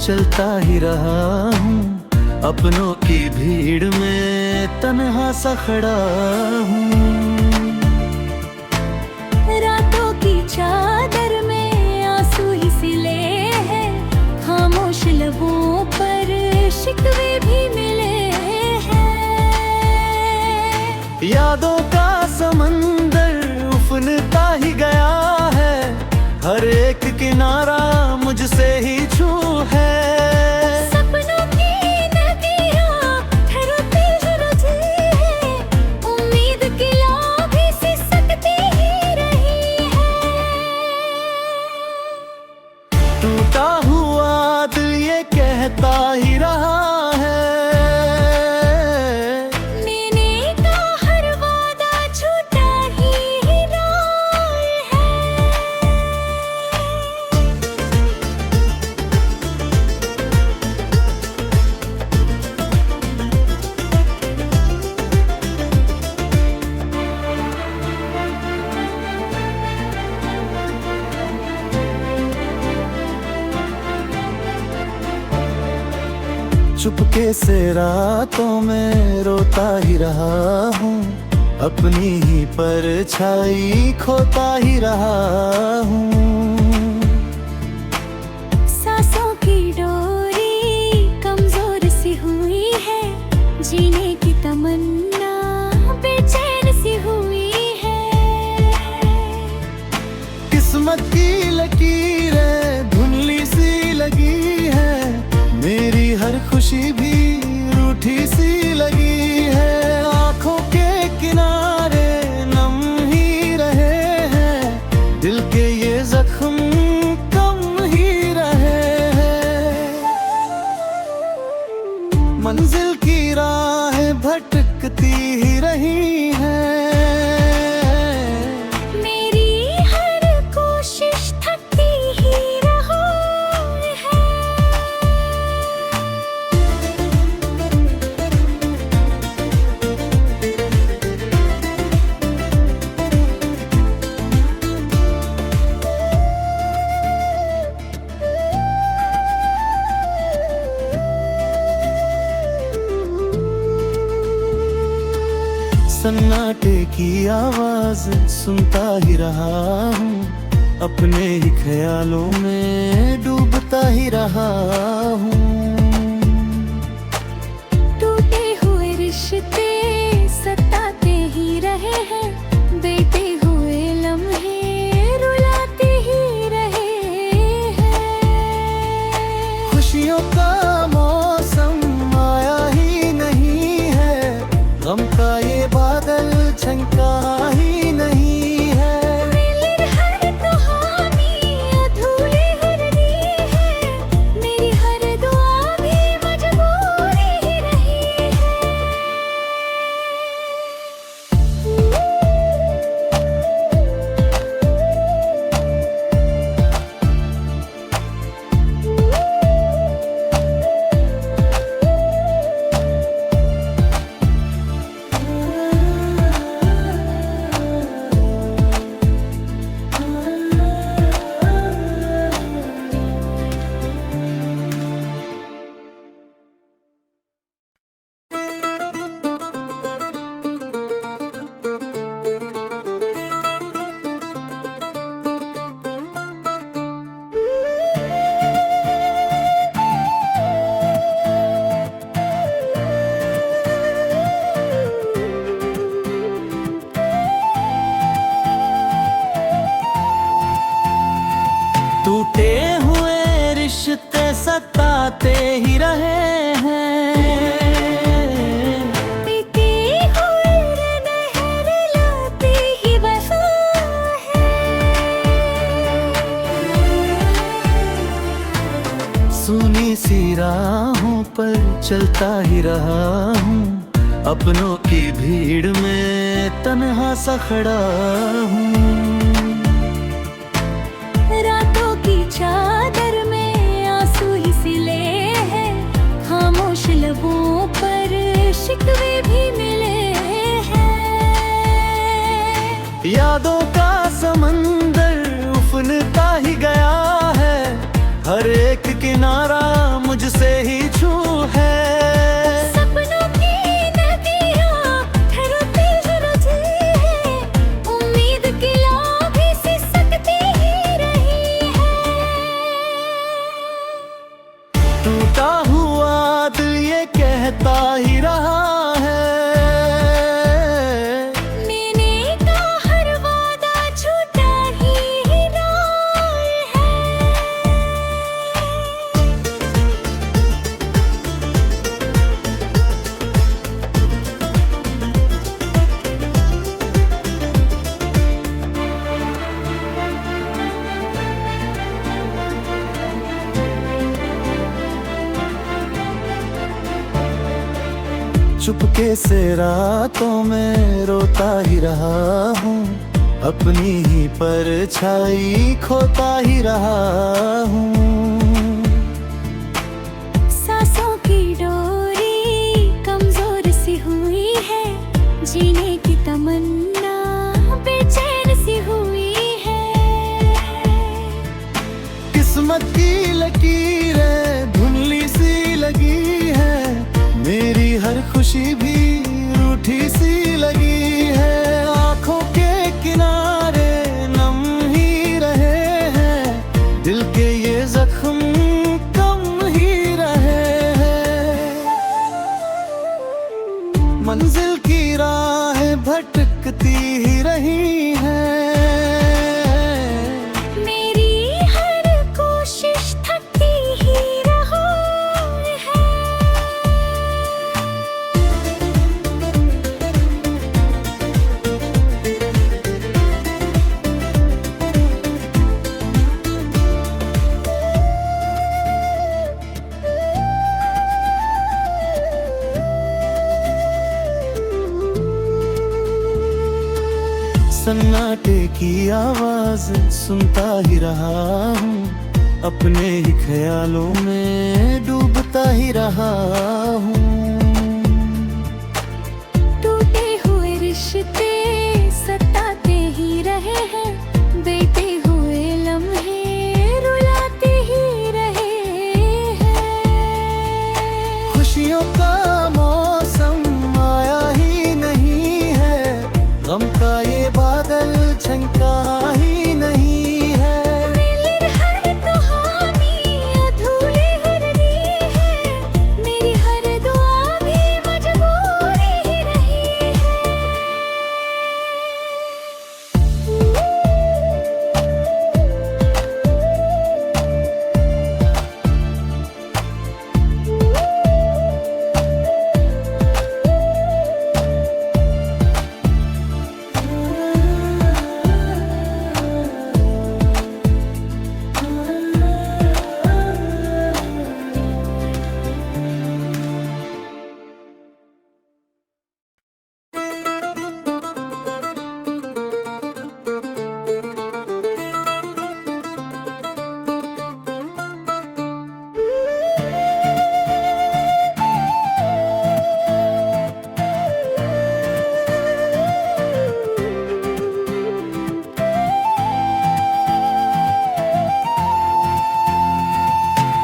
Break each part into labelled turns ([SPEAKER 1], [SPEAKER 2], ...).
[SPEAKER 1] चलता ही रहा हूँ। अपनों की भीड़ में तन्हा सा खड़ा हूँ।
[SPEAKER 2] रातों की चादर में आंसू ही सिले हैं, खामोश लबों पर शिकवे भी मिले हैं।
[SPEAKER 1] यादों का समंदर उफनता ही गया है, हर एक किनारा मुझसे ही छू है।
[SPEAKER 2] सपनों की नदियाँ ठहरती ही रही है, उम्मीद की लौ भी सिसकती ही रही है।
[SPEAKER 1] टूटा हुआ दिल ये कहता ही रहा है,
[SPEAKER 2] मैंने का हर वादा झूठा ही रहा है।
[SPEAKER 1] चुपके से रातों में रोता ही रहा हूँ, अपनी ही परछाई खोता ही रहा हूँ।
[SPEAKER 2] सांसों की डोरी कमजोर सी हुई है, जीने की तमन्ना बेचैन सी हुई है।
[SPEAKER 1] किस्मत की लकीरें धुंधली सी लगी है, मेरी हर खुशी भी रूठी सी लगी है। आंखों के किनारे नम ही रहे हैं, दिल के ये जख्म कम ही रहे हैं। मंजिल की राहें भटकती ही रही हैं,
[SPEAKER 2] मेरी हर कोशिश थकती ही रही है।
[SPEAKER 1] सन्नाटे की आवाज सुनता ही रहा हूँ, अपने ही ख्यालों में डूबता ही रहा हूँ।
[SPEAKER 2] टूटे हुए रिश्ते सताते ही रहे हैं, बीते हुए लम्हे रुलाते ही रहे हैं।
[SPEAKER 1] खुशियों का मौसम आया ही नहीं है, गम का ये बादल छनका ही नहीं है।
[SPEAKER 2] मेरी हर कहानी अधूरी हो रही है, मेरी हर दुआ भी मजबूरी ही रही है।
[SPEAKER 1] टूटे हुए रिश्ते सताते ही रहे हैं,
[SPEAKER 2] बीते हुए नहर लाते ही वफा है।
[SPEAKER 1] सुनी सी राहों पर चलता ही रहा हूँ, अपनों की भीड़ में तन्हा सा खड़ा हूँ।
[SPEAKER 2] रातों की चादर में आंसू ही सिले हैं, खामोश लबों पर शिकवे भी मिले हैं।
[SPEAKER 1] यादों का समंदर उफनता ही गया है, हर एक किनारा मुझसे ही छू है।
[SPEAKER 2] सपनों की नदियाँ ठहरती जलती है, उम्मीद की लौ भी सिसकती ही रही है।
[SPEAKER 1] टूटा हुआ दिल ये कहता ही रहा है,
[SPEAKER 2] मैंने का हर वादा झूठा ही रहा है।
[SPEAKER 1] चुपके से रातों में रोता ही रहा हूँ, अपनी ही परछाई खोता ही रहा हूँ।
[SPEAKER 2] सांसों की डोरी कमजोर सी हुई है, जीने की तमन्ना बेचैन सी हुई है।
[SPEAKER 1] किस्मत की लकीरें धुंधली सी लगी है, मेरी हर खुशी भी रूठी सी लगी है। आंखों के किनारे नम ही रहे हैं, दिल के ये जख्म कम ही रहे हैं। मंजिल की राहें भटकती ही रही हैं,
[SPEAKER 2] मेरी हर कोशिश थकती ही रही है।
[SPEAKER 1] सन्नाटे की आवाज सुनता ही रहा हूँ, अपने ही ख्यालों में डूबता ही रहा हूँ।
[SPEAKER 2] टूटे हुए रिश्ते सताते ही रहे हैं, बीते हुए लम्हे रुलाते ही रहे हैं।
[SPEAKER 1] खुशियों का मौसम आया ही नहीं है, गम का ये बादल छनका ही नहीं है।
[SPEAKER 2] मेरी हर कहानी अधूरी ही रही है, मेरी हर दुआ भी मजबूरी ही रही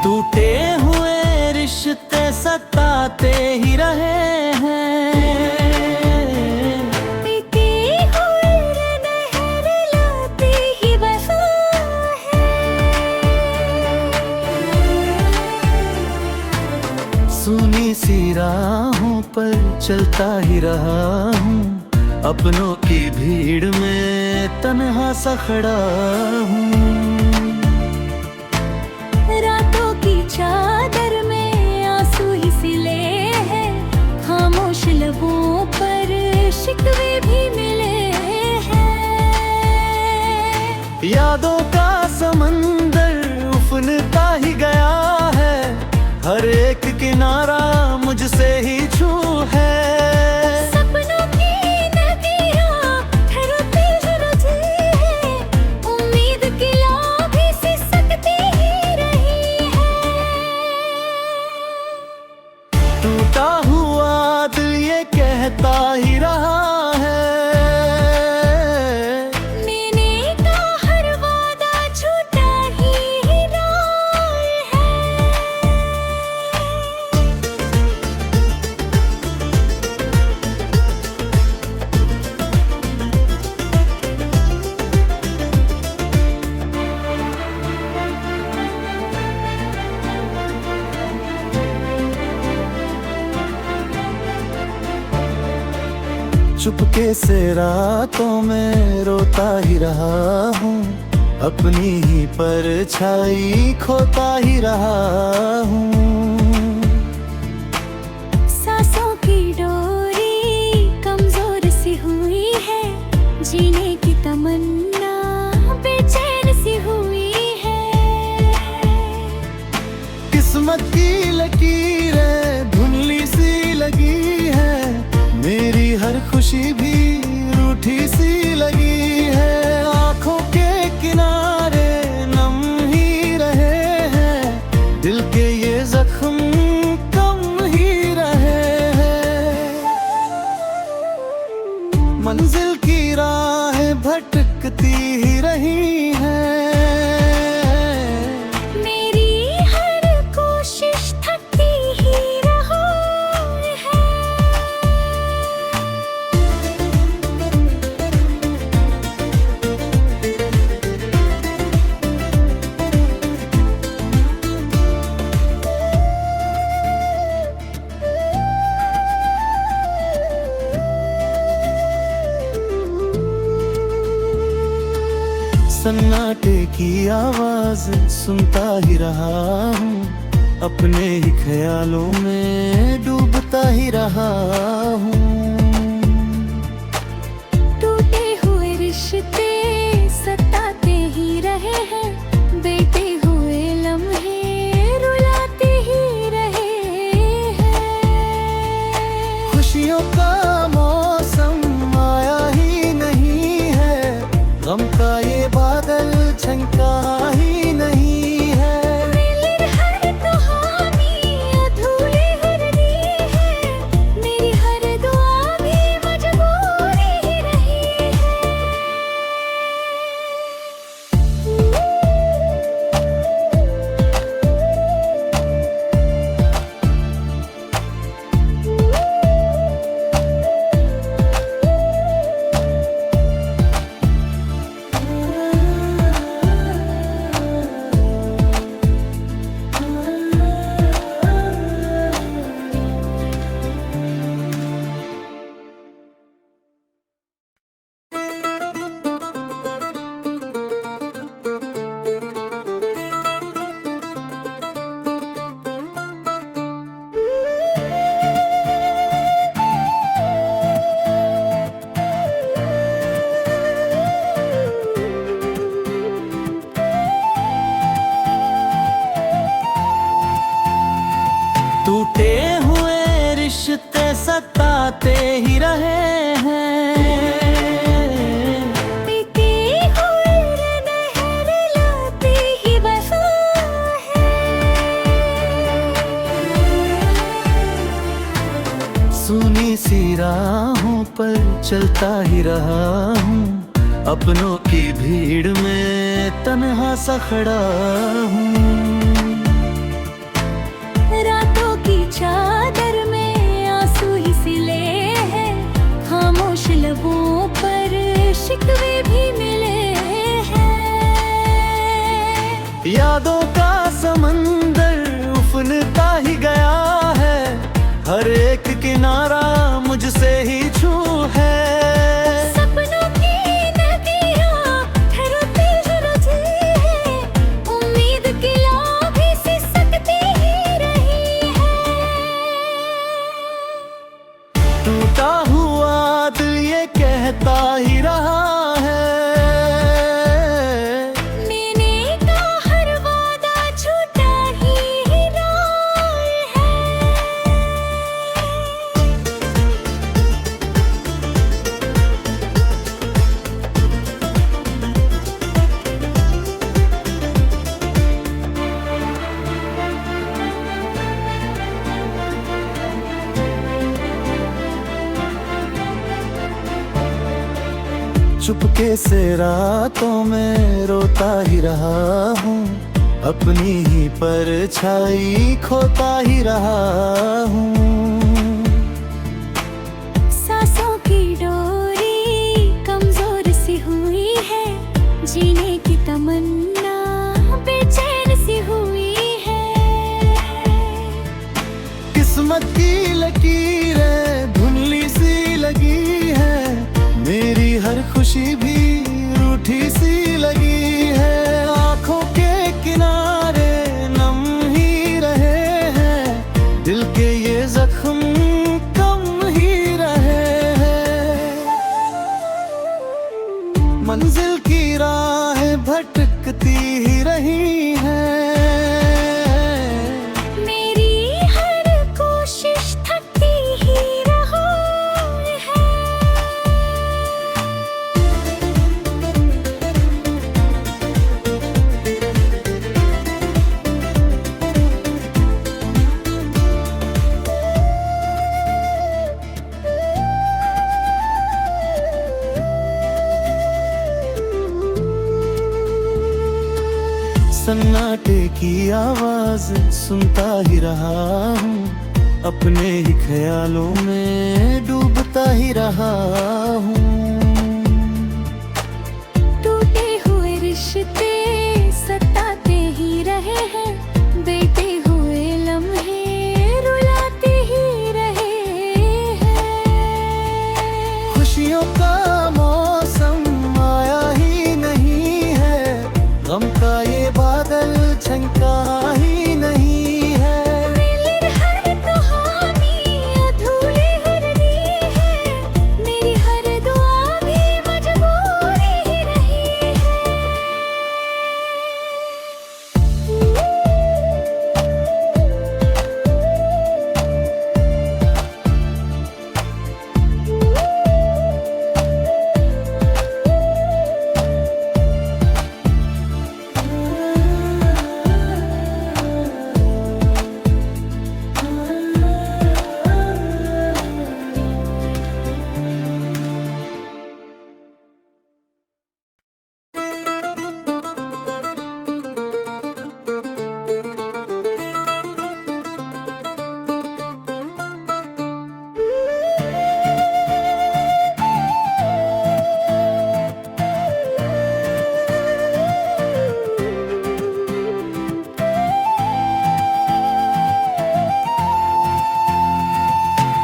[SPEAKER 1] टूटे हुए रिश्ते सताते ही रहे हैं,
[SPEAKER 2] बीती हुई नहर लाती ही वफा है।
[SPEAKER 1] सुनी सी राहों पर चलता ही रहा हूँ, अपनों की भीड़ में तन्हा सा खड़ा हूँ।
[SPEAKER 2] रातों की चादर में आंसू ही सिले हैं, खामोश लबों पर शिकवे भी मिले हैं।
[SPEAKER 1] यादों का समंदर उफनता ही गया है, हर एक किनारा मुझसे ही छू है।
[SPEAKER 2] सपनों की नदियाँ ठहरती जलती है, उम्मीद की लौ भी सिसकती ही रही है।
[SPEAKER 1] टूटा हुआ दिल ये कहता ही रहा है,
[SPEAKER 2] मैंने का हर वादा झूठा ही रहा है।
[SPEAKER 1] चुपके से रातों में रोता ही रहा हूँ, अपनी ही परछाई खोता ही रहा हूँ।
[SPEAKER 2] सांसों की डोरी कमजोर सी हुई है, जीने की तमन्ना बेचैन सी हुई है।
[SPEAKER 1] किस्मत की लकीरें धुंधली सी लगी है, मेरी हर खुशी भी रूठी सी लगी है। आंखों के किनारे नम ही रहे हैं, दिल के ये जख्म कम ही रहे हैं। मंजिल की राहें भटकती ही रही हैं,
[SPEAKER 2] मेरी हर कोशिश थकती ही रही है।
[SPEAKER 1] सन्नाटे की आवाज सुनता ही रहा हूँ, अपने ही ख्यालों में डूबता ही रहा हूँ।
[SPEAKER 2] टूटे हुए रिश्ते सताते ही रहे हैं, बेटे हुए लम्हे रुलाते ही रहे हैं।
[SPEAKER 1] खुशियों का मौसम आया ही नहीं है, गम का ये बादल छनका ही नहीं है।
[SPEAKER 2] मेरी हर कहानी अधूरी हो रही है, मेरी हर दुआ भी मजबूरी ही रही है।
[SPEAKER 1] टूटे हुए रिश्ते सताते ही रहे हैं,
[SPEAKER 2] बीती हुई नहर लाती ही वफा है।
[SPEAKER 1] सुनी सी राहों पर चलता ही रहा हूँ, अपनों की भीड़ में तन्हा सा खड़ा हूँ।
[SPEAKER 2] रातों की चादर में आंसू ही सिले हैं, खामोश लबों पर शिकवे भी मिले हैं।
[SPEAKER 1] यादों का समंदर उफनता ही गया है, हर एक किनारा मुझसे ही छू है।
[SPEAKER 2] सपनों की नदियाँ ठहरती ही रही है, उम्मीद की लौ भी सिसकती ही रही है।
[SPEAKER 1] टूटा हुआ दिल ये कहता ही रहा है,
[SPEAKER 2] मैंने का हर वादा झूठा ही रहा है।
[SPEAKER 1] चुपके से रातों में रोता ही रहा हूँ, अपनी ही परछाई खोता ही रहा हूँ।
[SPEAKER 2] सांसों की डोरी कमजोर सी हुई है, जीने की तमन्ना बेचैन सी हुई है।
[SPEAKER 1] किस्मत की लकीरें धुंधली सी लगी है, खुशी भी रूठी सी लगी है। आंखों के किनारे नम ही रहे हैं, दिल के ये जख्म कम ही रहे हैं। मंजिल की राहें भटकती ही रही हैं,
[SPEAKER 2] मेरी हर कोशिश थकती ही रही है।
[SPEAKER 1] सन्नाटे की आवाज सुनता ही रहा हूँ, अपने ही ख्यालों में डूबता ही रहा हूँ।
[SPEAKER 2] टूटे हुए रिश्ते सताते ही रहे हैं, बीते हुए लम्हे रुलाते ही रहे हैं।
[SPEAKER 1] खुशियों का मौसम आया ही नहीं है, गम का ये बादल छनका ही नहीं है।
[SPEAKER 2] मेरी हर कहानी अधूरी हो रही है, मेरी हर दुआ भी मजबूरी ही रही है।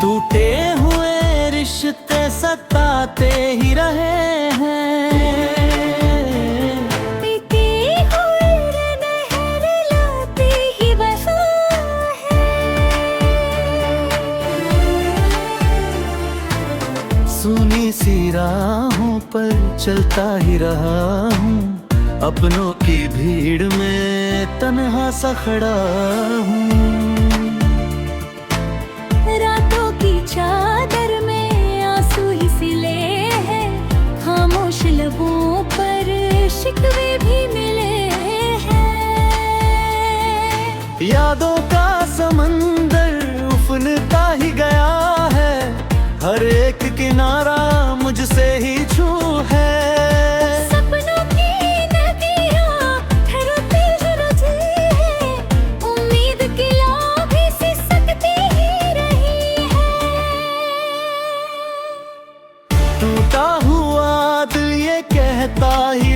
[SPEAKER 1] टूटे हुए रिश्ते सताते ही रहे हैं,
[SPEAKER 2] बीते हुए नहर लाते ही बसा है।
[SPEAKER 1] सुनी सी राहों पर चलता ही रहा हूँ, अपनों की भीड़ में तन्हा सा खड़ा हूँ।
[SPEAKER 2] रातों की चादर में आंसू ही सिले हैं, खामोश लबों पर शिकवे भी मिले हैं।
[SPEAKER 1] यादों का समंदर उफनता ही गया है, हर एक किनारा मुझसे ही छू है।
[SPEAKER 2] सपनों की नदियाँ ठहरती ही रही है, उम्मीद की लौ भी सिसकती ही रही है।
[SPEAKER 1] टूटा हुआ दिल ये कहता ही